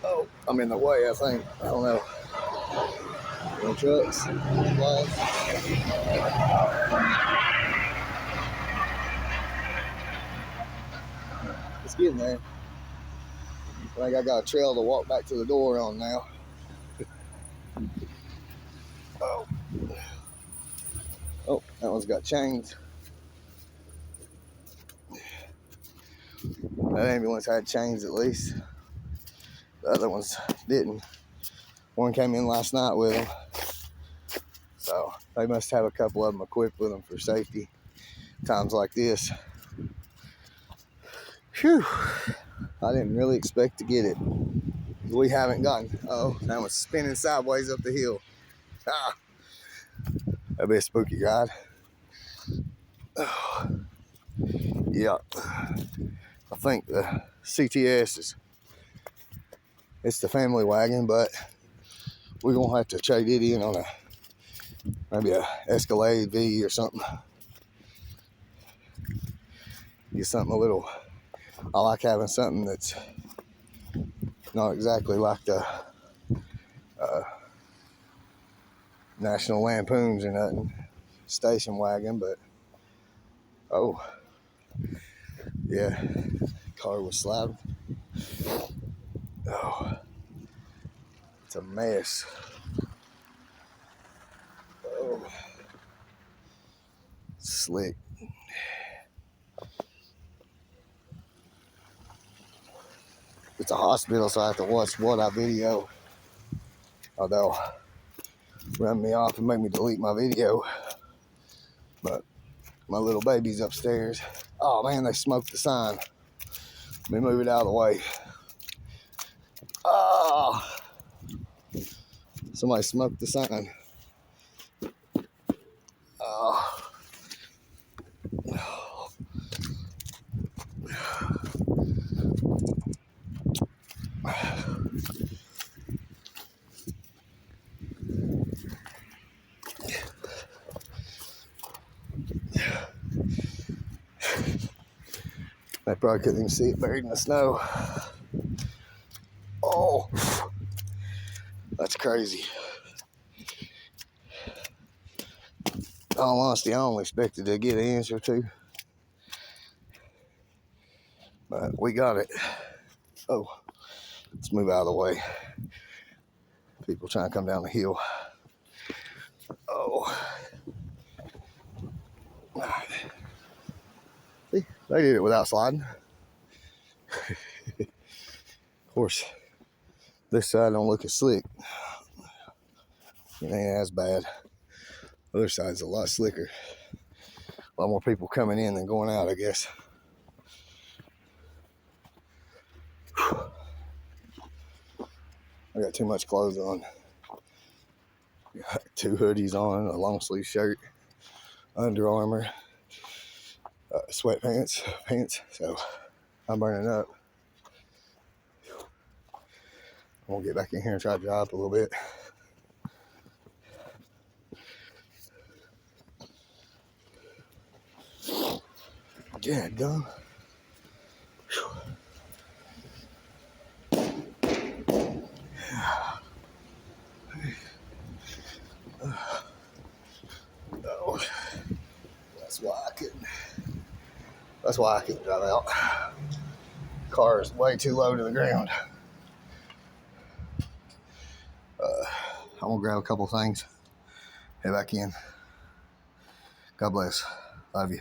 Oh, I'm in the way, I think. I don't know. No trucks. It's getting there. I think I got a trail to walk back to the door on now. Oh. Oh, that one's got chains. That ambulance had chains at least. The other ones didn't. One came in last night with them. So they must have a couple of them equipped with them for safety. Times like this. Phew. I didn't really expect to get it. We haven't gotten. Oh, that one's spinning sideways up the hill. Ah, that'd be a spooky ride. Oh, yeah. I think the CTS is, it's the family wagon, but we're gonna have to trade it in on maybe a Escalade V or something. Get something a little. I like having something that's not exactly like the National Lampoons or nothing, station wagon, but oh yeah, car was sliding. Oh, it's a mess. Oh, slick. It's a hospital, so I have to watch what I video, or they'll run me off and make me delete my video. But my little baby's upstairs. Oh man, they smoked the sign. Let me move it out of the way. Oh, somebody smoked the sign. Oh. They probably couldn't even see it buried in the snow. Oh, that's crazy. In all honesty, I only expected to get an inch or two. But we got it. Oh, let's move out of the way. People trying to come down the hill. Oh. See, they did it without sliding. Of course, this side don't look as slick. It ain't as bad. The other side's a lot slicker. A lot more people coming in than going out, I guess. I got too much clothes on. Got 2 hoodies on, a long sleeve shirt, Under Armour, sweatpants, pants. So I'm burning up. I'm gonna get back in here and try to drive a little bit. Yeah, done. Oh, that's why I couldn't drive out. Car is way too low to the ground. I'm gonna grab a couple things, head back in. God bless. Love you.